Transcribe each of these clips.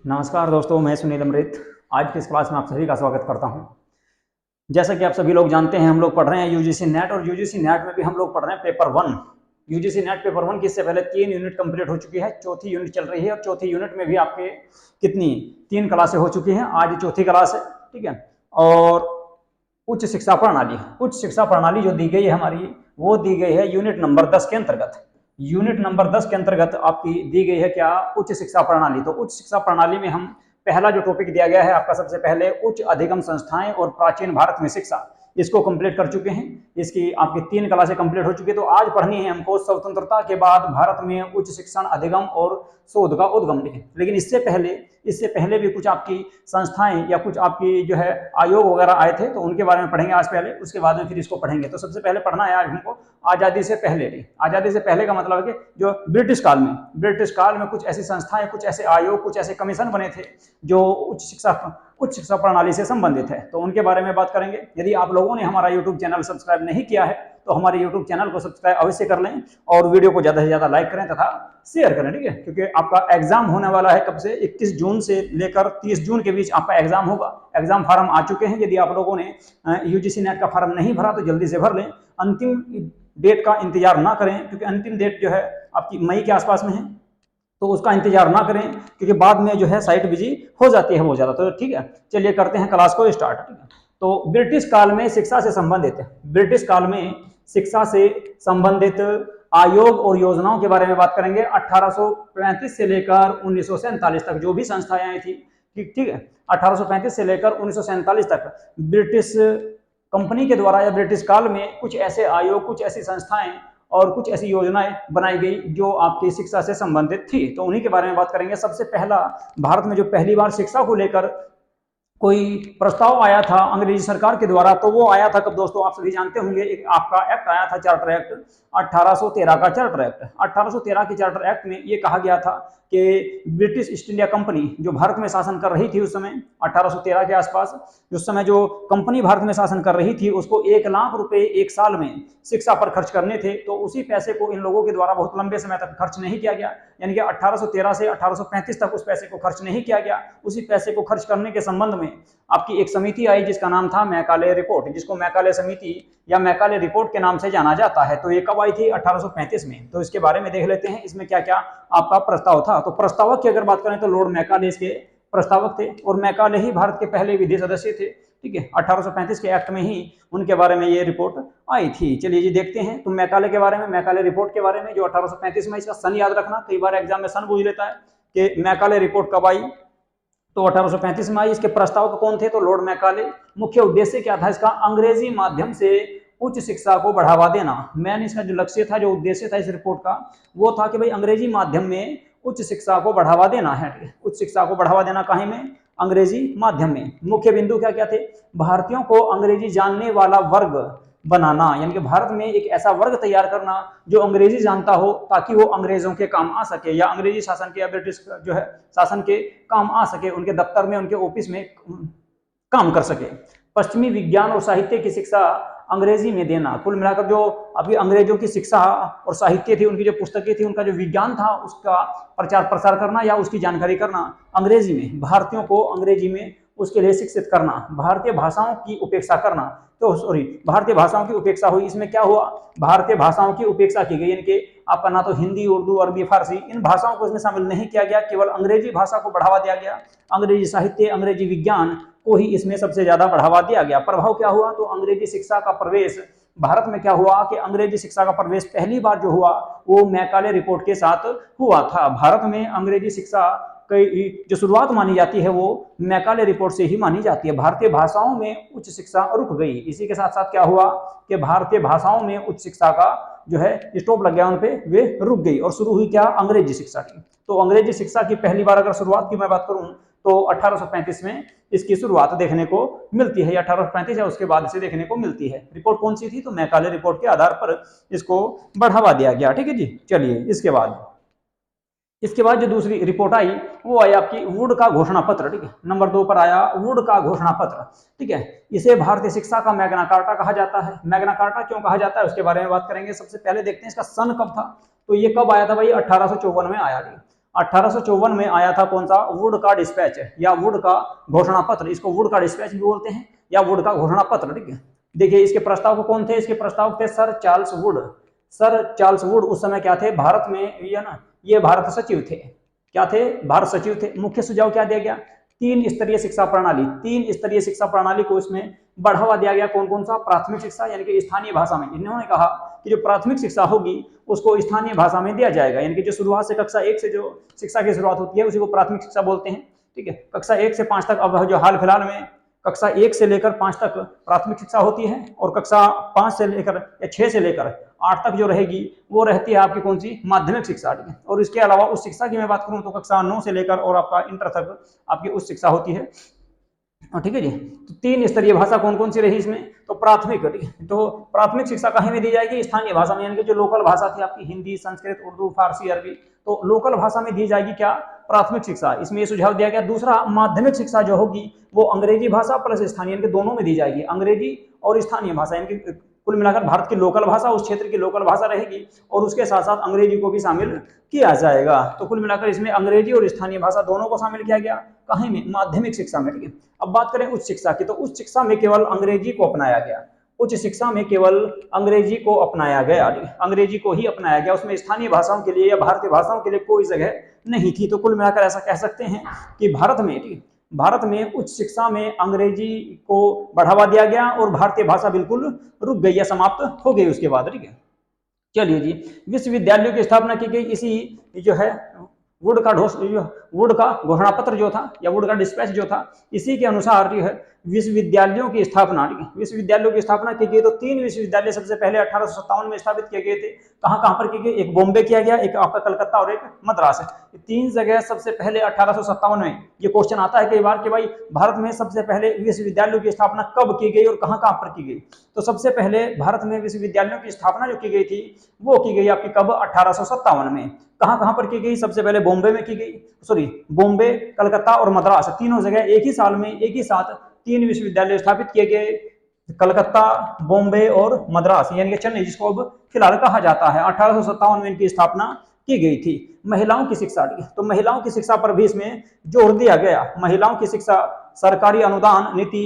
नमस्कार दोस्तों, मैं सुनील अमृत। आज की इस क्लास में आप सभी का स्वागत करता हूं। जैसा कि आप सभी लोग जानते हैं, हम लोग पढ़ रहे हैं यूजीसी नेट, और यूजीसी नेट में भी हम लोग पढ़ रहे हैं पेपर 1। यूजीसी नेट पेपर 1 की इससे पहले 3 यूनिट कंप्लीट हो चुकी है, चौथी यूनिट चल रही है, और चौथी यूनिट में भी आपके कितनी 3 क्लासें हो चुकी हैं। आज चौथी क्लास है, ठीक है। और उच्च शिक्षा प्रणाली जो दी गई है हमारी, वो दी गई है यूनिट नंबर 10 के अंतर्गत। यूनिट नंबर 10 के अंतर्गत आपकी दी गई है क्या? उच्च शिक्षा प्रणाली। तो उच्च शिक्षा प्रणाली में हम पहला जो टॉपिक दिया गया है आपका, सबसे पहले उच्च अधिगम संस्थाएं और प्राचीन भारत में शिक्षा, इसको कंप्लीट कर चुके हैं। इसकी आपकी 3 क्लासें कंप्लीट हो चुकी है। तो आज पढ़नी है हमको स्वतंत्रता के बाद भारत में उच्च शिक्षण अधिगम और शोध का उद्गम। लेकिन इससे पहले भी कुछ आपकी संस्थाएं या कुछ आपकी जो है आयोग वगैरह आए थे, तो उनके बारे में पढ़ेंगे आज पहले, उसके बाद में फिर इसको पढ़ेंगे। तो सबसे पहले पढ़ना है आज हमको आजादी से पहले। आजादी से पहले का मतलब है कि जो ब्रिटिश काल में कुछ ऐसी संस्थाएं, कुछ ऐसे आयोग, कुछ ऐसे कमीशन बने थे जो उच्च शिक्षा प्रणाली से संबंधित है, तो उनके बारे में बात करेंगे। यदि आप लोगों ने हमारा यूट्यूब चैनल सब्सक्राइब नहीं किया है तो हमारे यूट्यूब चैनल को सब्सक्राइब अवश्य कर लें, और वीडियो को ज्यादा से ज्यादा लाइक करें तथा शेयर करें, ठीक है। क्योंकि आपका एग्जाम होने वाला है कब से? 21 जून से लेकर 30 जून के बीच आपका एग्जाम होगा। एग्जाम फॉर्म आ चुके हैं। यदि आप लोगों ने यूजीसी नेट का फॉर्म नहीं भरा तो जल्दी से भर लें। अंतिम डेट का इंतजार ना करें, क्योंकि अंतिम डेट जो है आपकी मई के आसपास में है, तो उसका इंतजार ना करें, क्योंकि बाद में जो है साइट बिजी हो जाती है बहुत ज्यादा। तो ठीक है, चलिए करते हैं क्लास को स्टार्ट। ठीक है, तो ब्रिटिश काल में शिक्षा से संबंधित आयोग और योजनाओं के बारे में बात करेंगे। 1835 से लेकर 1947 तक जो भी संस्थाएं आई थी, ठीक है, 1835 से लेकर 1947 तक ब्रिटिश कंपनी के द्वारा या ब्रिटिश काल में कुछ ऐसे आयोग, कुछ ऐसी संस्थाएं और कुछ ऐसी योजनाएं बनाई गई जो आपकी शिक्षा से संबंधित थी। तो उन्हीं के बारे में बात करेंगे। सबसे पहला भारत में जो पहली बार शिक्षा को लेकर कोई प्रस्ताव आया था अंग्रेजी सरकार के द्वारा, तो वो आया था कब दोस्तों? आप सभी जानते होंगे, एक आपका एक्ट आया था, चार्टर एक्ट, 1813 का चार्टर एक्ट। 1813 के चार्टर एक्ट में ये कहा गया था कि ब्रिटिश ईस्ट इंडिया कंपनी जो भारत में शासन कर रही थी उस समय, 1813 के आसपास, उस समय जो कंपनी भारत में शासन कर रही थी, उसको 1 लाख रुपए एक साल में शिक्षा पर खर्च करने थे। तो उसी पैसे को इन लोगों के द्वारा बहुत लंबे समय तक खर्च नहीं किया गया, यानी कि 1813 से 1835 तक उस पैसे को खर्च नहीं किया गया। उसी पैसे को खर्च करने के संबंध में आपकी एक समिति आई जिसका नाम था मैकाले रिपोर्ट, जिसको मैकाले समिति या मैकाले रिपोर्ट के नाम से जाना जाता है। तो ये कब आई थी? 1835 में। तो इसके बारे में देख लेते हैं, इसमें क्या क्या आपका प्रस्ताव था। तो प्रस्तावक की अगर बात करें तो लॉर्ड मैकाले इसके प्रस्तावक थे, और मैकाले ही भारत के पहले विधि सदस्य थे। ठीक है, 1835 के एक्ट में ही उनके बारे में ये रिपोर्ट आई थी। चलिए जी देखते हैं। तो मैकाले के बारे में, मैकाले रिपोर्ट के बारे में जो 1835 में, इसका सन याद रखना, कई बार एग्जाम में सन पूछ लेता है कि मैकाले रिपोर्ट कब आई। तो 1835 में आई। इसके प्रस्तावक कौन थे? तो लॉर्ड मैकाले। मुख्य उद्देश्य क्या था इसका? अंग्रेजी माध्यम से उच्च शिक्षा को बढ़ावा देना। मेन इसका जो लक्ष्य था, जो उद्देश्य था इस रिपोर्ट का, वो था कि भाई अंग्रेजी माध्यम में उच्च शिक्षा को बढ़ावा देना है। उच्च शिक्षा को बढ़ावा देना कहीं में? अंग्रेजी माध्यम में। मुख्य बिंदु क्या क्या थे? भारतीयों को अंग्रेजी जानने वाला वर्ग बनाना, यानी कि भारत में एक ऐसा वर्ग तैयार करना जो अंग्रेजी जानता हो, ताकि वो अंग्रेजों के काम आ सके, या अंग्रेजी शासन के या ब्रिटिश जो है शासन के काम आ सके, उनके दफ्तर में, उनके ऑफिस में काम कर सके। पश्चिमी विज्ञान और साहित्य की शिक्षा अंग्रेजी में देना। कुल मिलाकर जो अभी अंग्रेजों की शिक्षा और साहित्य थी, उनकी जो पुस्तकें थी, उनका जो विज्ञान था, उसका प्रचार प्रसार करना या उसकी जानकारी करना अंग्रेजी में, भारतीयों को अंग्रेजी में उसके लिए शिक्षित करना। भारतीय भाषाओं की उपेक्षा करना, तो सॉरी, भारतीय भाषाओं की उपेक्षा हुई। इसमें क्या हुआ? भारतीय भाषाओं की उपेक्षा की गई, इनके आपका ना तो हिंदी, उर्दू, अरबी, फारसी, इन भाषाओं को इसमें शामिल नहीं किया गया, केवल अंग्रेजी भाषा को बढ़ावा दिया गया। अंग्रेजी साहित्य, अंग्रेजी विज्ञान को ही इसमें सबसे ज्यादा बढ़ावा दिया गया। प्रभाव क्या हुआ? तो अंग्रेजी शिक्षा का प्रवेश भारत में क्या हुआ कि अंग्रेजी शिक्षा का प्रवेश पहली बार जो हुआ वो मैकाले रिपोर्ट के साथ हुआ था। भारत में अंग्रेजी शिक्षा की जो शुरुआत मानी जाती है वो मैकाले रिपोर्ट से ही मानी जाती है। भारतीय भाषाओं में उच्च शिक्षा रुक गई। इसी के साथ साथ क्या हुआ कि भारतीय भाषाओं में उच्च शिक्षा का जो है स्टॉप लग गया, उन पे वे रुक गई, और शुरू हुई क्या? अंग्रेजी शिक्षा की। तो अंग्रेजी शिक्षा की पहली बार अगर शुरुआत की मैं बात करूं तो 1835 में इसकी शुरुआत देखने को मिलती है, 1835 या उसके बाद से देखने को मिलती है। रिपोर्ट कौन सी थी? तो मैकाले रिपोर्ट के आधार पर इसको बढ़ावा दिया गया। ठीक है जी, चलिए इसके बाद जो दूसरी रिपोर्ट आई वो आई आपकी वुड का घोषणा पत्र। ठीक है, नंबर 2 पर आया वुड का घोषणा पत्र। ठीक है, इसे भारतीय शिक्षा का मैग्ना कार्टा कहा जाता है। मैग्ना कार्टा क्यों कहा जाता है उसके बारे में बात करेंगे। सबसे पहले देखते हैं इसका सन कब था। तो ये कब आया था भाई? 1854 में आया। 1854 में आया था कौन सा, वुड का डिस्पैच या वुड का घोषणा पत्र, इसको वुड का डिस्पैच भी बोलते हैं या वुड का घोषणा पत्र। ठीक है, देखिए इसके प्रस्तावक कौन थे, इसके प्रस्तावक थे sir Charles Wood. Sir Charles Wood उस समय क्या थे, भारत में ये ना, ये भारत सचिव थे। क्या थे, भारत सचिव थे। मुख्य सुझाव क्या दिया गया, 3 स्तरीय शिक्षा प्रणाली, 3 स्तरीय शिक्षा प्रणाली को इसमें बढ़ावा दिया गया। कौन कौन सा, प्राथमिक शिक्षा यानी कि स्थानीय भाषा में। इन्होंने कहा कि जो प्राथमिक शिक्षा होगी उसको स्थानीय भाषा में दिया जाएगा, यानी कि जो शुरुआत से कक्षा 1 से जो शिक्षा की शुरुआत होती है उसी को प्राथमिक शिक्षा बोलते हैं। ठीक है, कक्षा 1 से 5 तक, अब जो हाल फिलहाल में कक्षा 1 से लेकर 5 तक प्राथमिक शिक्षा होती है, और कक्षा 5 से लेकर या 6 से लेकर 8 तक जो रहेगी वो रहती है आपकी कौन सी, माध्यमिक शिक्षा। ठीक है, और इसके अलावा उस शिक्षा की मैं बात करूं तो कक्षा 9 से लेकर और आपका इंटर तक आपकी उच्च शिक्षा होती है। ठीक है जी, तो 3 स्तरीय भाषा कौन कौन सी रही इसमें, तो प्राथमिक। ठीक है, तो प्राथमिक शिक्षा कहीं में दी जाएगी, स्थानीय भाषा में, यानी कि जो लोकल भाषा थी आपकी हिंदी, संस्कृत, उर्दू, फारसी, अरबी, तो लोकल भाषा में दी जाएगी क्या, प्राथमिक शिक्षा। इसमें ये सुझाव दिया गया। दूसरा, माध्यमिक शिक्षा जो होगी वो अंग्रेजी भाषा प्लस स्थानीय, यानी कि दोनों में दी जाएगी, अंग्रेजी और स्थानीय भाषा, यानी कि कुल मिलाकर भारत की लोकल भाषा, उस क्षेत्र की लोकल भाषा रहेगी, और उसके साथ साथ अंग्रेजी को भी शामिल किया जाएगा। तो कुल मिलाकर इसमें अंग्रेजी और स्थानीय भाषा दोनों को शामिल किया गया, कहीं में, माध्यमिक शिक्षा में। ठीक है, अब बात करें उच्च शिक्षा की, तो उच्च शिक्षा में केवल अंग्रेजी को अपनाया गया, उच्च शिक्षा में केवल अंग्रेजी को अपनाया गया, अंग्रेजी को ही अपनाया गया, उसमें स्थानीय भाषाओं के लिए या भारतीय भाषाओं के लिए कोई जगह नहीं थी। तो कुल मिलाकर ऐसा कह सकते हैं कि भारत में उच्च शिक्षा में अंग्रेजी को बढ़ावा दिया गया और भारतीय भाषा बिल्कुल रुक गई या समाप्त हो गई उसके बाद। ठीक है, चलिए जी, विश्वविद्यालयों की स्थापना की गई इसी जो है वुड का घोषणा पत्र जो था या वुड का डिस्पैच जो था, इसी के अनुसार जो है विश्वविद्यालयों की स्थापना, विश्वविद्यालयों की स्थापना की गई। तो 3 विश्वविद्यालय सबसे पहले 1857 में स्थापित किए गए थे। कहां कहां पर किए गए, एक बॉम्बे किया गया, एक आपका कलकत्ता और एक मद्रास है। 3 जगह सबसे पहले 1857 में। ये क्वेश्चन आता है कई बार कि भाई भारत में सबसे पहले विश्वविद्यालयों की स्थापना कब की गई और कहां कहां पर की गई। तो सबसे पहले भारत में विश्वविद्यालयों की स्थापना जो की गई थी वो की गई आपकी कब, 1857 में। कहां कहां पर की गई, सबसे पहले बॉम्बे में की गई, बॉम्बे, कलकत्ता और मद्रास, तीनों जगह एक ही साल में एक ही साथ 3 विश्वविद्यालय स्थापित किए गए, कलकत्ता, बॉम्बे और मद्रास, यानी कि चेन्नई, जिसको अब फिलहाल कहा जाता है। 1857 में इनकी स्थापना की गई थी। महिलाओं की शिक्षा, तो महिलाओं की शिक्षा पर भी इसमें जोर दिया गया। महिलाओं की शिक्षा, सरकारी अनुदान नीति,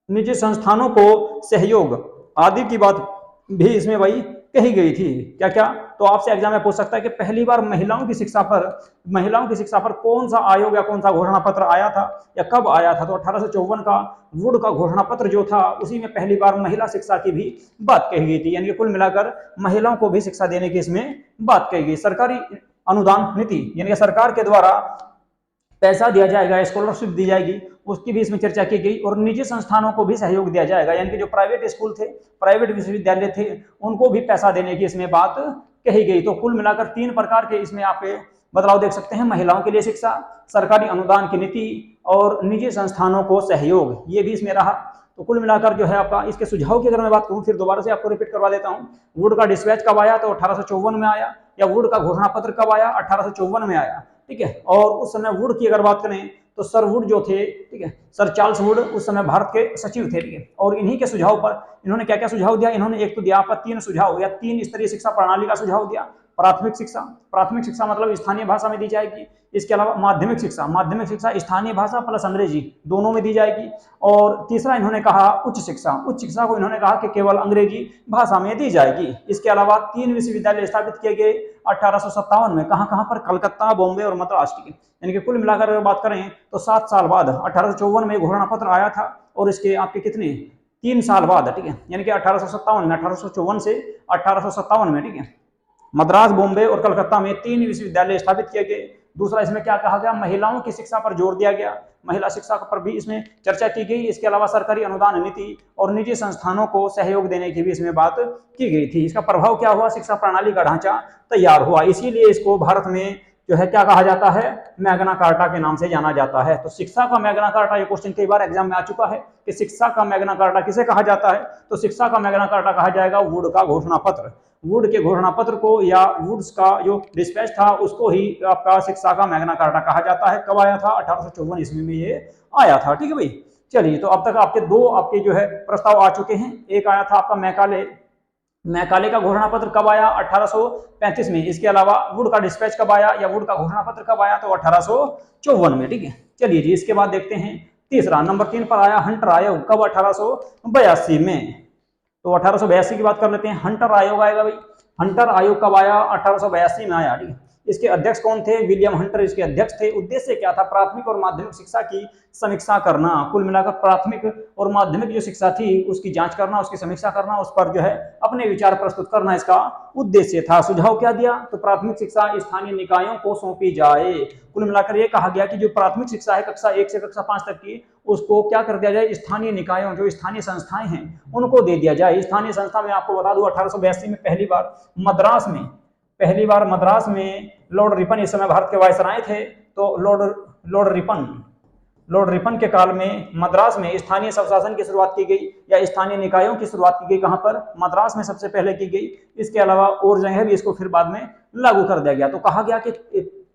निजी संस्थानों को सहयोग आदि की बात भी इसमें भाई कही गई थी। क्या क्या, तो आपसे एग्जाम में पूछ सकता है कि पहली बार महिलाओं की शिक्षा पर कौन सा आयोग या कौन सा घोषणा पत्र आया था या कब आया था। तो 1854 का वुड का घोषणा पत्र जो था उसी में पहली बार महिला शिक्षा की भी बात कही गई थी, यानी कि कुल मिलाकर महिलाओं को भी शिक्षा देने की इसमें बात कही गई। सरकारी अनुदान नीति, यानी कि सरकार के द्वारा पैसा दिया जाएगा, स्कॉलरशिप दी जाएगी, उसकी भी इसमें चर्चा की गई। और निजी संस्थानों को भी सहयोग दिया जाएगा, यानी कि जो प्राइवेट स्कूल थे, प्राइवेट विश्वविद्यालय थे, उनको भी पैसा देने की इसमें बात कही गई। तो कुल मिलाकर 3 प्रकार के इसमें आप बदलाव देख सकते हैं, महिलाओं के लिए शिक्षा, सरकारी अनुदान की नीति और निजी संस्थानों को सहयोग, ये भी इसमें रहा। तो कुल मिलाकर जो है आपका इसके सुझाव की अगर मैं बात करूं, फिर दोबारा से आपको रिपीट करवा देता हूं। वुड का डिस्पैच कब आया, तो 1854 में आया, या वुड का घोषणा पत्र कब आया, 1854 में आया। ठीक है, और उस समय वुड की अगर बात करें तो सर वुड जो थे, ठीक है, सर चार्ल्स वुड उस समय भारत के सचिव थे। ठीक है, और इन्हीं के सुझाव पर इन्होंने क्या क्या सुझाव दिया, इन्होंने एक तो दिया आपका 3 सुझाव या 3 स्तरीय शिक्षा प्रणाली का सुझाव दिया। प्राथमिक शिक्षा मतलब स्थानीय भाषा में दी जाएगी। इसके अलावा माध्यमिक शिक्षा स्थानीय भाषा प्लस अंग्रेजी दोनों में दी जाएगी। और तीसरा इन्होंने कहा उच्च शिक्षा को इन्होंने कहा कि केवल अंग्रेजी भाषा में दी जाएगी। इसके अलावा 3 विश्वविद्यालय स्थापित किए गए 1857 में, कहां कहां पर, कलकत्ता, बॉम्बे और मद्रास। यानी कि कुल मिलाकर अगर बात करें तो 7 साल बाद 1854 में घोषणा पत्र आया था, और इसके आपके कितने 3 साल बाद, ठीक है, यानी कि 1857 में, 1854 से 1857 में, ठीक है, मद्रास, बॉम्बे और कलकत्ता में 3 विश्वविद्यालय स्थापित किए गए। दूसरा इसमें क्या कहा गया, महिलाओं की शिक्षा पर जोर दिया गया, महिला शिक्षा पर भी इसमें चर्चा की गई। इसके अलावा सरकारी अनुदान नीति और निजी संस्थानों को सहयोग देने की भी इसमें बात की गई थी। इसका प्रभाव क्या हुआ, शिक्षा प्रणाली का ढांचा तैयार हुआ। इसीलिए इसको भारत में जो है क्या कहा जाता है, मैग्ना कार्टा के नाम से जाना जाता है। तो शिक्षा का मैग्ना कार्टा, ये क्वेश्चन कई बार एग्जाम में आ चुका है कि शिक्षा का मैग्ना कार्टा किसे कहा जाता है। तो शिक्षा का मैग्ना कार्टा कहा जाएगा वुड का घोषणा पत्र। वुड के घोषणा पत्र को या वुड्स का जो डिस्पैच था उसको ही आपका शिक्षा का मैग्ना कार्टा कहा जाता है। कब आया था, 1854 ईस्वी में ये आया था। ठीक है भाई, चलिए, तो अब तक आपके 2 आपके जो है प्रस्ताव आ चुके हैं। एक आया था आपका मैकाले मैकाले का घोषणा पत्र कब आया? 1835 में। इसके अलावा वुड का डिस्पैच कब आया या वुड का घोषणा पत्र कब आया? तो 1854 में। ठीक है, चलिए जी, इसके बाद देखते हैं तीसरा, नंबर 3 पर आया हंटर आयोग, कब? 1882 में। तो 1882 की बात कर लेते हैं। हंटर आयोग आएगा भाई। हंटर आयोग कब आया? 1882 में आया। ठीक है, इसके अध्यक्ष कौन थे? विलियम हंटर इसके अध्यक्ष थे। उद्देश्य क्या था? प्राथमिक और माध्यमिक शिक्षा की समीक्षा करना। कुल मिलाकर प्राथमिक और माध्यमिक जो शिक्षा थी उसकी जांच करना, उसकी समीक्षा करना, उस पर जो है अपने विचार प्रस्तुत करना इसका उद्देश्य था। सुझाव क्या दिया? तो प्राथमिक शिक्षा स्थानीय निकायों को सौंपी जाए। कुल मिलाकर यह कहा गया कि जो प्राथमिक शिक्षा है कक्षा 1 से कक्षा 5 तक की, उसको क्या कर दिया जाए? स्थानीय निकायों, जो स्थानीय संस्थाएं हैं, उनको दे दिया जाए। स्थानीय संस्था में आपको बता दूं 1882 में पहली बार मद्रास में लॉर्ड रिपन इस समय भारत के वायसराय थे। तो लॉर्ड रिपन के काल में मद्रास में स्थानीय स्वशासन की शुरुआत की गई या स्थानीय निकायों की शुरुआत की गई। कहां पर? मद्रास में सबसे पहले की गई। इसके अलावा और जगह भी इसको फिर बाद में लागू कर दिया गया। तो कहा गया कि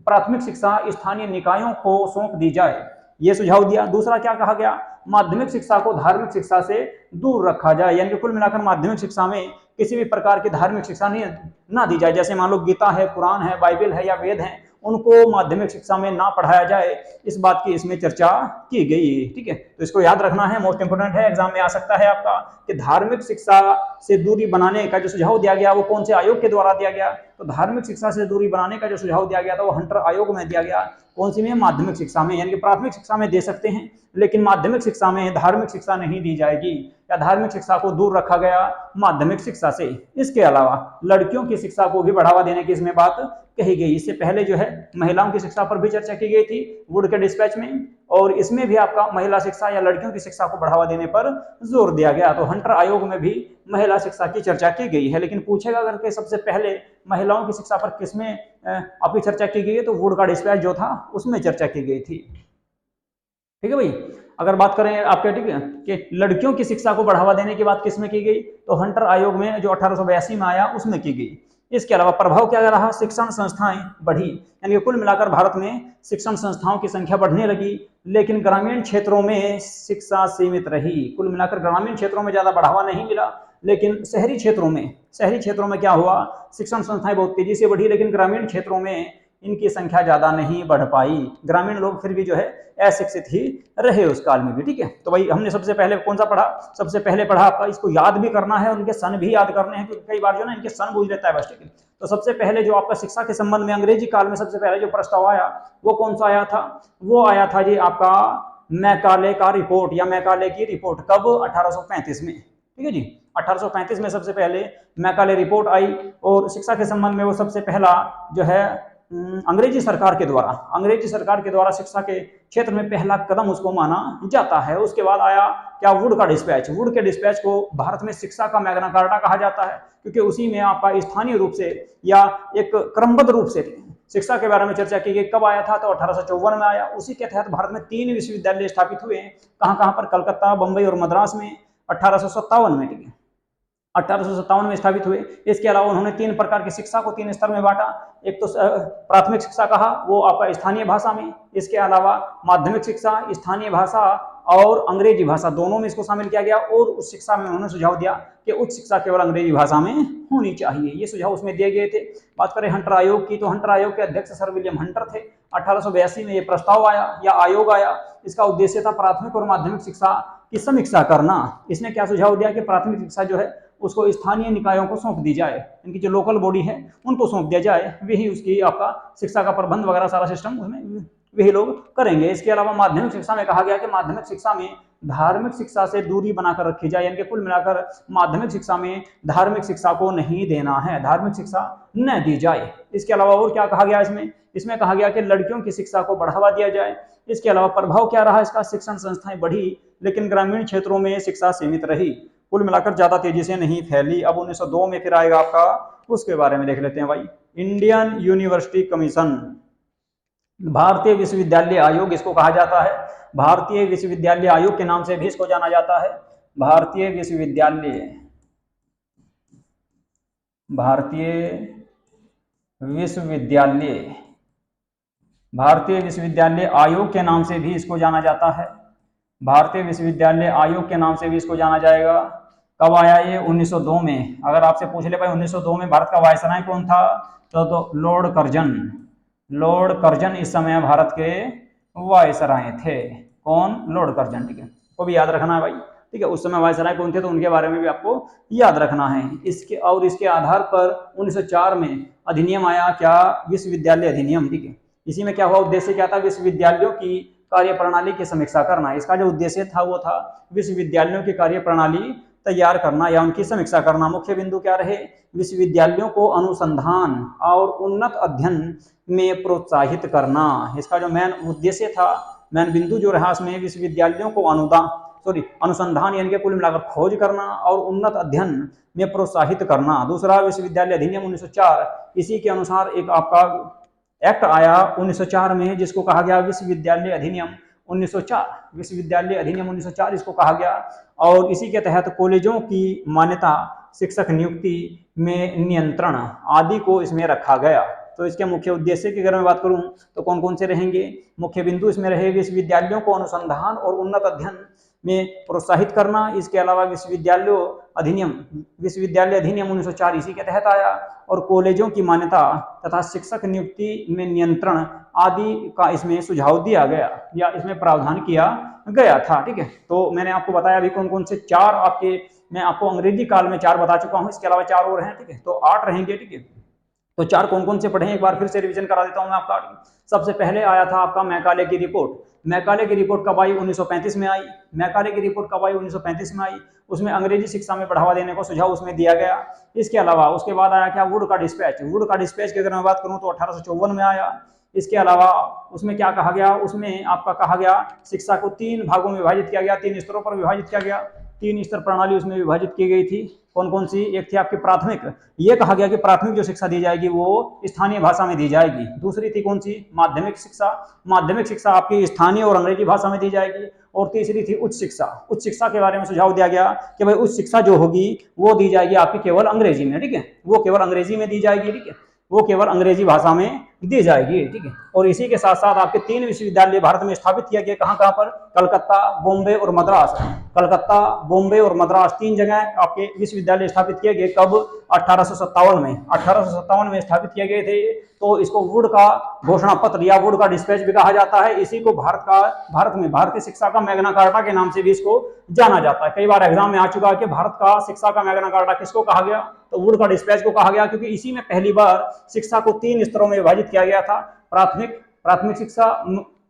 प्राथमिक शिक्षा स्थानीय निकायों को सौंप दी जाए, यह सुझाव दिया। दूसरा क्या कहा गया? माध्यमिक शिक्षा को धार्मिक शिक्षा से दूर रखा जाए, यानी कि कुल मिलाकर माध्यमिक शिक्षा में किसी भी प्रकार की धार्मिक शिक्षा नहीं ना दी जाए। जैसे मान लो गीता है, कुरान है, बाइबल है या वेद है, उनको माध्यमिक शिक्षा में ना पढ़ाया जाए, इस बात की इसमें चर्चा की गई। ठीक है, तो इसको याद रखना है, मोस्ट इंपोर्टेंट है, एग्जाम में आ सकता है आपका, कि धार्मिक शिक्षा से दूरी बनाने का जो सुझाव दिया गया वो कौन से आयोग के द्वारा दिया गया? तो धार्मिक शिक्षा से दूरी बनाने का जो सुझाव दिया गया था वो हंटर आयोग में दिया गया। कौन सी में? माध्यमिक शिक्षा में। यानी कि प्राथमिक शिक्षा में दे सकते हैं लेकिन माध्यमिक शिक्षा में धार्मिक शिक्षा नहीं दी जाएगी, या धार्मिक शिक्षा को दूर रखा गया माध्यमिक शिक्षा से। इसके अलावा लड़कियों की शिक्षा को भी बढ़ावा देने की इसमें बात कही गई। इससे पहले जो है महिलाओं की शिक्षा पर भी चर्चा की गई थी वुड के डिस्पैच में, और इसमें भी आपका महिला शिक्षा या लड़कियों की शिक्षा को बढ़ावा देने पर जोर दिया गया। तो हंटर आयोग में भी महिला शिक्षा की चर्चा की गई है। लेकिन पूछेगा करके सबसे पहले महिलाओं की शिक्षा पर किसमें आपकी चर्चा की गई है? तो वुड का डिस्पैच जो था उसमें चर्चा की गई थी। ठीक है भाई, अगर बात करें आपके, ठीक है, कि लड़कियों की शिक्षा को बढ़ावा देने की बात किसमें की गई? तो हंटर आयोग में जो 1882 में आया उसमें की गई। इसके अलावा प्रभाव क्या रहा? शिक्षण संस्थाएं बढ़ी, यानी कुल मिलाकर भारत में शिक्षण संस्थाओं की संख्या बढ़ने लगी, लेकिन ग्रामीण क्षेत्रों में शिक्षा सीमित रही। कुल मिलाकर ग्रामीण क्षेत्रों में ज्यादा बढ़ावा नहीं मिला, लेकिन शहरी क्षेत्रों में क्या हुआ? शिक्षण संस्थाएं बहुत तेजी से बढ़ी, लेकिन ग्रामीण क्षेत्रों में इनकी संख्या ज्यादा नहीं बढ़ पाई। ग्रामीण लोग फिर भी जो है अशिक्षित ही रहे उस काल में भी। ठीक है, तो भाई हमने सबसे पहले कौन सा पढ़ा? सबसे पहले पढ़ा आपका, इसको याद भी करना है और उनके सन भी याद करने हैं, क्योंकि कई बार जो ना इनके सन पूछ लेता है बस। ठीक है, तो सबसे पहले जो आपका शिक्षा के संबंध में अंग्रेजी काल में सबसे पहले जो प्रस्ताव आया वो कौन सा आया था? वो आया था जी आपका मैकाले का रिपोर्ट या मैकाले की रिपोर्ट। कब? 1835 में। ठीक है जी, 1835 में सबसे पहले मैकाले रिपोर्ट आई, और शिक्षा के संबंध में वो सबसे पहला जो है अंग्रेजी सरकार के द्वारा शिक्षा के क्षेत्र में पहला कदम उसको माना जाता है। उसके बाद आया क्या? वुड का डिस्पैच। वुड के डिस्पैच को भारत में शिक्षा का मैग्ना कार्टा कहा जाता है, क्योंकि उसी में आपका स्थानीय रूप से या एक क्रमबद्ध रूप से शिक्षा के बारे में चर्चा की गई। कब आया था? तो 1854 में आया। उसी के तहत भारत में 3 विश्वविद्यालय स्थापित हुए हैं। कहां पर? कलकत्ता, बंबई और मद्रास में 1857 में। ठीक है, 1857 में स्थापित हुए। इसके अलावा उन्होंने 3 प्रकार की शिक्षा को 3 स्तर में बांटा। एक तो प्राथमिक शिक्षा कहा, वो आपका स्थानीय भाषा में। इसके अलावा माध्यमिक शिक्षा, स्थानीय भाषा और अंग्रेजी भाषा, दोनों में इसको शामिल किया गया। और उस शिक्षा में उन्होंने सुझाव दिया कि उच्च शिक्षा केवल अंग्रेजी भाषा में होनी चाहिए। ये सुझाव उसमें दिए गए थे। बात करें हंटर आयोग की, तो हंटर आयोग के अध्यक्ष सर विलियम हंटर थे। 1882 में ये प्रस्ताव आया या आयोग आया। इसका उद्देश्य था प्राथमिक और माध्यमिक शिक्षा की समीक्षा करना। इसने क्या सुझाव दिया कि प्राथमिक शिक्षा जो है उसको स्थानीय निकायों को सौंप दी जाए, इनकी जो लोकल बॉडी है उनको सौंप दिया जाए, वही उसकी आपका शिक्षा का प्रबंध वगैरह सारा सिस्टम उसमें वही लोग करेंगे। इसके अलावा माध्यमिक शिक्षा में कहा गया कि माध्यमिक शिक्षा में धार्मिक शिक्षा से दूरी बनाकर रखी जाए, यानी कि कुल मिलाकर माध्यमिक शिक्षा में धार्मिक शिक्षा को नहीं देना है, धार्मिक शिक्षा न दी जाए। इसके अलावा और क्या कहा गया? इसमें कहा गया कि लड़कियों की शिक्षा को बढ़ावा दिया जाए। इसके अलावा प्रभाव क्या रहा इसका? शिक्षण संस्थाएं बढ़ी, लेकिन ग्रामीण क्षेत्रों में शिक्षा सीमित रही, कुल मिलाकर ज्यादा तेजी से नहीं फैली। अब 1902 में फिर आएगा आपका, उसके बारे में देख लेते हैं भाई। इंडियन यूनिवर्सिटी कमीशन, भारतीय विश्वविद्यालय आयोग इसको कहा जाता है। भारतीय विश्वविद्यालय आयोग के नाम से भी इसको जाना जाता है। भारतीय विश्वविद्यालय आयोग के नाम से भी इसको जाना जाता है। भारतीय विश्वविद्यालय आयोग के नाम से भी इसको जाना जाएगा। कब आया ये? 1902 में। अगर आपसे पूछ ले भाई 1902 में भारत का वायसराय कौन था, तो लॉर्ड कर्जन। लॉर्ड कर्जन इस समय भारत के वायसराय थे। कौन? Lord Curzon. ठीक है, को भी याद रखना है भाई। ठीक है, उस समय वायसराय कौन थे तो उनके बारे में भी आपको याद रखना है। इसके आधार पर 1904 में अधिनियम आया, क्या? विश्वविद्यालय अधिनियम। ठीक है, इसी में क्या हुआ? उद्देश्य क्या था? विश्वविद्यालयों की कार्य प्रणाली की समीक्षा करना। इसका जो उद्देश्य था वो था विश्वविद्यालयों की कार्य प्रणाली तैयार करना या उनकी समीक्षा करना। मुख्य बिंदु क्या रहे? विश्वविद्यालयों को अनुसंधान और उन्नत अध्ययन में प्रोत्साहित करना। इसका जो मेन उद्देश्य था, मेन बिंदु जो रहा उसमें विश्वविद्यालयों को अनुसंधान यानी कि कुल मिलाकर खोज करना और उन्नत अध्ययन में प्रोत्साहित करना। दूसरा विश्वविद्यालय अधिनियम 1904, इसी के अनुसार एक आपका एक्ट आया 1904 में जिसको कहा गया विश्वविद्यालय अधिनियम 1904। विश्वविद्यालय अधिनियम 1904 इसको कहा गया, और इसी के तहत कॉलेजों की मान्यता, शिक्षक नियुक्ति में नियंत्रण आदि को इसमें रखा गया। तो इसके मुख्य उद्देश्य की अगर मैं बात करूं तो कौन कौन से रहेंगे? मुख्य बिंदु इसमें रहे विश्वविद्यालयों को अनुसंधान और उन्नत अध्ययन में प्रोत्साहित करना। इसके अलावा विश्वविद्यालय अधिनियम 1904 इसी के तहत आया, और कॉलेजों की मान्यता तथा शिक्षक नियुक्ति में नियंत्रण आदि का इसमें सुझाव दिया गया या इसमें प्रावधान किया गया था। ठीक है, तो मैंने आपको बताया अभी कौन कौन से चार आपके, मैं आपको अंग्रेजी काल में 4 बता चुका हूं, इसके अलावा 4 और हैं। ठीक है, तो 8 रहेंगे। ठीक है, तो 4 कौन कौन से पढ़े एक बार फिर से रिवीजन करा देता हूं मैं आपका। सबसे पहले आया था आपका मैकाले की रिपोर्ट। मैकाले की रिपोर्ट कब आई? 1935 में आई। मैकाले की रिपोर्ट कब आई? 1935 में आई। उसमें अंग्रेजी शिक्षा में बढ़ावा देने को सुझाव उसमें दिया गया। इसके अलावा उसके बाद आया क्या? वुड का डिस्पैच। वुड का डिस्पैच की अगर मैं बात करूं तो 1854 में आया। इसके अलावा उसमें क्या कहा गया? उसमें आपका कहा गया शिक्षा को 3 भागों में विभाजित किया गया, 3 स्तरों पर विभाजित किया गया। 3 स्तर प्रणाली उसमें विभाजित की गई थी। कौन कौन सी? एक थी आपकी प्राथमिक, ये कहा गया कि प्राथमिक जो शिक्षा दी जाएगी वो स्थानीय भाषा में दी जाएगी। दूसरी थी कौन सी? माध्यमिक शिक्षा। माध्यमिक शिक्षा आपकी स्थानीय और अंग्रेजी भाषा में दी जाएगी। और तीसरी थी उच्च शिक्षा। उच्च शिक्षा के बारे में सुझाव दिया गया कि भाई उच्च शिक्षा जो होगी वो दी जाएगी आपकी केवल अंग्रेजी में। ठीक है, वो केवल अंग्रेजी में दी जाएगी। ठीक है, वो केवल अंग्रेजी भाषा में दी जाएगी। ठीक है, और इसी के साथ साथ आपके 3 विश्वविद्यालय भारत में स्थापित किया गया। कहां कहां पर? कलकत्ता, बॉम्बे और मद्रास। कलकत्ता, बॉम्बे और मद्रास 3 जगह आपके विश्वविद्यालय स्थापित किए गए। कब? 1857 में। 1857 में स्थापित किए गए थे। तो इसको वुड का घोषणा पत्र या वुड का डिस्पैच भी कहा जाता है। इसी को भारतीय शिक्षा का मैग्ना कार्टा के नाम से भी इसको जाना जाता है। कई बार एग्जाम में आ चुका है कि भारत का शिक्षा का मैग्ना कार्टा किसको कहा गया? तो वुड का डिस्पैच को कहा गया, क्योंकि इसी में पहली बार शिक्षा को 3 स्तरों में विभाजित किया गया था। प्राथमिक शिक्षा,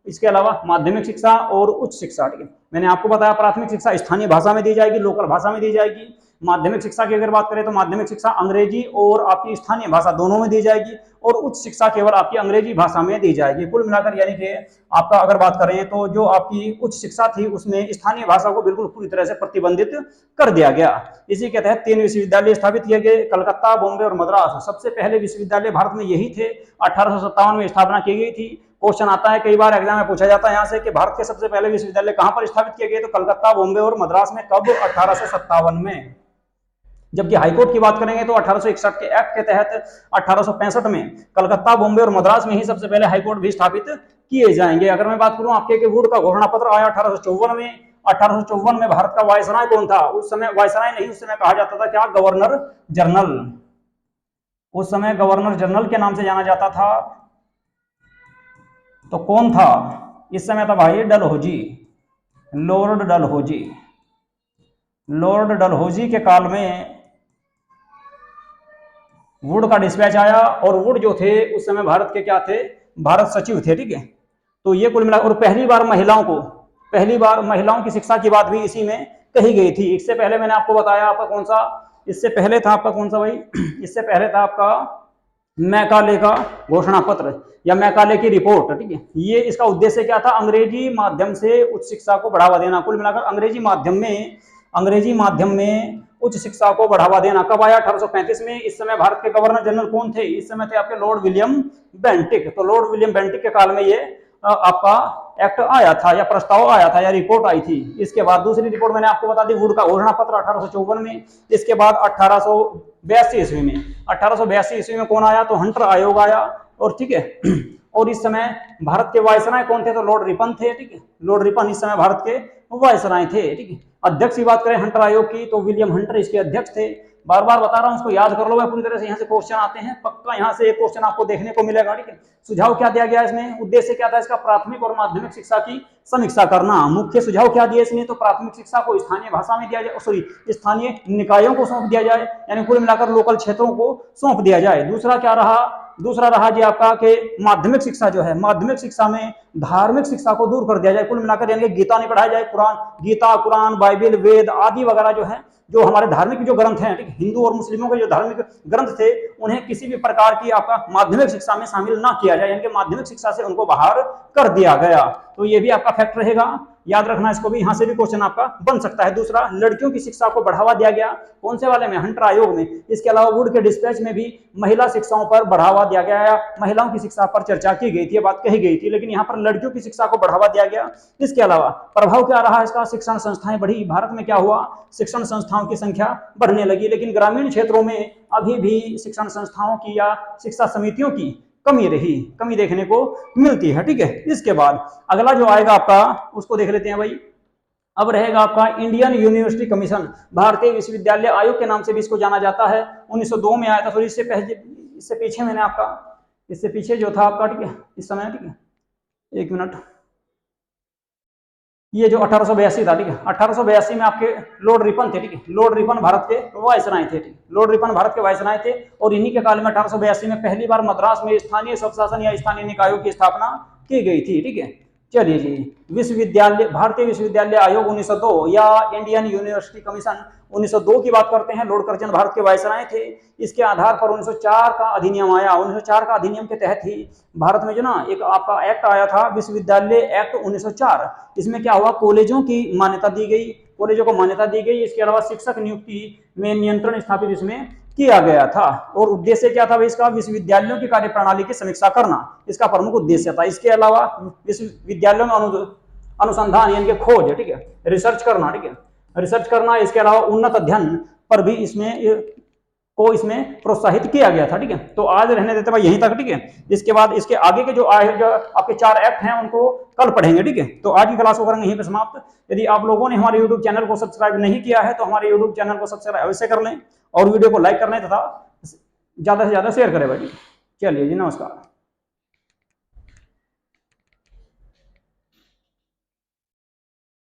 इसके अलावा माध्यमिक शिक्षा और उच्च शिक्षा। ठीक है, मैंने आपको बताया प्राथमिक शिक्षा स्थानीय भाषा में दी जाएगी, लोकल भाषा में दी जाएगी। माध्यमिक शिक्षा की अगर बात करें तो माध्यमिक शिक्षा अंग्रेजी और आपकी स्थानीय भाषा दोनों में दी जाएगी, और उच्च शिक्षा केवल आपकी अंग्रेजी भाषा में दी जाएगी। कुल मिलाकर यानी कि आपका अगर बात करें तो जो आपकी उच्च शिक्षा थी उसमें स्थानीय भाषा को बिल्कुल पूरी तरह से प्रतिबंधित कर दिया गया। इसी के तहत 3 विश्वविद्यालय स्थापित किए गए, कलकत्ता, बॉम्बे और मद्रास। सबसे पहले विश्वविद्यालय भारत में यही थे। 1857 में स्थापना की गई थी। क्वेश्चन आता है कई बार एग्जाम में पूछा जाता है यहाँ से कि भारत के सबसे पहले विश्वविद्यालय कहां पर स्थापित किए गए? तो कलकत्ता, बॉम्बे और मद्रास में। कब? 1857 में। जबकि हाईकोर्ट की बात करेंगे तो 1861 के एक्ट के तहत 1865 में कलकत्ता, बॉम्बे और मद्रास में ही सबसे पहले हाईकोर्ट भी स्थापित किए जाएंगे। अगर मैं बात करूं आपके कि वुड का घोषणा पत्र आया 1854 में। 1854 में भारत का वायसराय कौन था? उस समय वायसराय नहीं, उस समय कहा जाता था क्या? Governor general. उस समय गवर्नर जनरल के नाम से जाना जाता था। तो कौन था इस समय? था भाई डलहौजी, लॉर्ड डलहौजी। लॉर्ड डलहौजी के काल में वुड का डिस्पैच आया, और वुड जो थे उस समय भारत के क्या थे? भारत सचिव थे। ठीक है, तो ये कुल मिला, और पहली बार महिलाओं की शिक्षा की बात भी इसी में कही गई थी। इससे पहले मैंने आपको बताया आपका कौन सा? इससे पहले था आपका कौन सा भाई? इससे पहले था आपका मैकाले का घोषणा पत्र या मैकाले की रिपोर्ट। ठीक है, ये इसका उद्देश्य क्या था? अंग्रेजी माध्यम से उच्च शिक्षा को बढ़ावा देना। कुल मिलाकर अंग्रेजी माध्यम में उच्च शिक्षा को बढ़ावा देना। कब आया? 1835 में। इस समय भारत के गवर्नर जनरल कौन थे? इस समय थे आपके लॉर्ड विलियम बेंटिक। तो लॉर्ड विलियम बेंटिक के काल में ये आपका एक्ट आया था या प्रस्ताव आया था या रिपोर्ट आई थी। इसके बाद दूसरी रिपोर्ट मैंने आपको बता दी, वुड का घोषणा पत्र 1854 में। इसके बाद 1882 ईस्वी में। 1882 ईस्वी में कौन आया? तो हंटर आयोग आया। और ठीक है, और इस समय भारत के वायसराय कौन थे? तो लॉर्ड रिपन थे। ठीक है, लॉर्ड रिपन इस समय भारत के वायसराय थे, ठीक है। अध्यक्ष की बात करें हंटर आयोग की तो विलियम हंटर इसके अध्यक्ष थे। बार बार बता रहा हूं, उसको याद कर लो पूरी तरह से, यहाँ से क्वेश्चन आते हैं पक्का, यहाँ से एक क्वेश्चन आपको देखने को मिलेगा, ठीक है। सुझाव क्या दिया गया इसमें, उद्देश्य क्या था इसका, प्राथमिक और माध्यमिक शिक्षा की समीक्षा करना। मुख्य सुझाव क्या दिए इसमें, तो प्राथमिक शिक्षा को स्थानीय भाषा में दिया जाए, सॉरी स्थानीय निकायों को सौंप दिया जाए, यानी कुल मिलाकर लोकल क्षेत्रों को सौंप दिया जाए। दूसरा क्या रहा, दूसरा रहा जी आपका कि माध्यमिक शिक्षा जो है, माध्यमिक शिक्षा में धार्मिक शिक्षा को दूर कर दिया जाए, कुल मिलाकर यानी गीता नहीं पढ़ाया जाए, कुरान, गीता, कुरान, बाइबिल, वेद आदि वगैरह जो है, जो हमारे धार्मिक जो ग्रंथ हैं, ठीक, हिंदू और मुस्लिमों के जो धार्मिक ग्रंथ थे, उन्हें किसी भी प्रकार की आपका माध्यमिक शिक्षा में शामिल ना किया जाए, यानी कि माध्यमिक शिक्षा से उनको बाहर कर दिया गया। तो ये भी आपका फैक्ट रहेगा, याद रखना इसको भी, यहां से भी क्वेश्चन आपका बन सकता है। दूसरा, लड़कियों की शिक्षा को बढ़ावा दिया गया, कौन से वाले में, हंटर आयोग में। इसके अलावा वुड के डिस्पैच में भी महिला शिक्षाओं पर बढ़ावा दिया गया, महिलाओं की शिक्षा पर चर्चा की गई थी, बात कही गई थी, लेकिन यहाँ पर लड़कियों की शिक्षा को बढ़ावा दिया गया। इसके अलावा प्रभाव क्या रहा इसका, शिक्षण संस्थाएं बढ़ी, भारत में क्या हुआ, शिक्षण संस्थाओं की संख्या बढ़ने लगी, लेकिन ग्रामीण क्षेत्रों में अभी भी शिक्षण संस्थाओं की या शिक्षा समितियों की कमी रही, कमी देखने को मिलती है, ठीक है। इसके बाद अगला जो आएगा आपका, उसको देख लेते हैं भाई। अब रहेगा आपका इंडियन यूनिवर्सिटी कमीशन, भारतीय विश्वविद्यालय आयोग के नाम से भी इसको जाना जाता है। 1902 में आया था, सॉरी इससे पीछे मैंने आपका, इससे पीछे जो था आपका, ठीक है, इस समय, ठीक है, एक मिनट, ये जो 1882 था, ठीक है, 1882 में आपके लॉर्ड रिपन थे, ठीक है, लॉर्ड रिपन भारत के वायसराय थे, ठीक, लॉर्ड रिपन भारत के वायसराय थे, और इन्हीं के काल में 1882 में पहली बार मद्रास में स्थानीय स्वशासन या स्थानीय निकायों की स्थापना की गई थी, ठीक है। चलिए जी, विश्वविद्यालय, भारतीय विश्वविद्यालय आयोग 1902 या इंडियन यूनिवर्सिटी कमीशन 1902 की बात करते हैं, लॉर्ड कर्जन भारत के वायसराय थे। इसके आधार पर 1904 का अधिनियम आया, 1904 का अधिनियम के तहत ही भारत में जो ना एक आपका एक्ट आया था, विश्वविद्यालय एक्ट 1904। इसमें क्या हुआ, कॉलेजों की मान्यता दी गई, कॉलेजों को मान्यता दी गई। इसके अलावा शिक्षक नियुक्ति में नियंत्रण स्थापित इसमें किया गया था, और उद्देश्य क्या था इसका, विश्वविद्यालयों की कार्यप्रणाली की समीक्षा करना इसका प्रमुख उद्देश्य था। इसके अलावा विश्वविद्यालयों में अनुसंधान यानी कि खोज, ठीक है, रिसर्च करना, ठीक है, रिसर्च करना। इसके अलावा उन्नत अध्ययन पर भी इसमें प्रोत्साहित किया गया था, ठीक है। तो आज रहने देते भाई यहीं तक, ठीक है। इसके बाद इसके आगे के जो आपके 4 एक्ट हैं उनको कल पढ़ेंगे, ठीक है। तो आज की क्लास को करेंगे यहीं पे समाप्त। यदि आप लोगों ने हमारे यूट्यूब चैनल को सब्सक्राइब नहीं किया है तो हमारे यूट्यूब चैनल को सब्सक्राइब अवश्य कर लें, और वीडियो को लाइक करने तथा ज्यादा से ज्यादा शेयर करें भाई। चलिए जी, नमस्कार।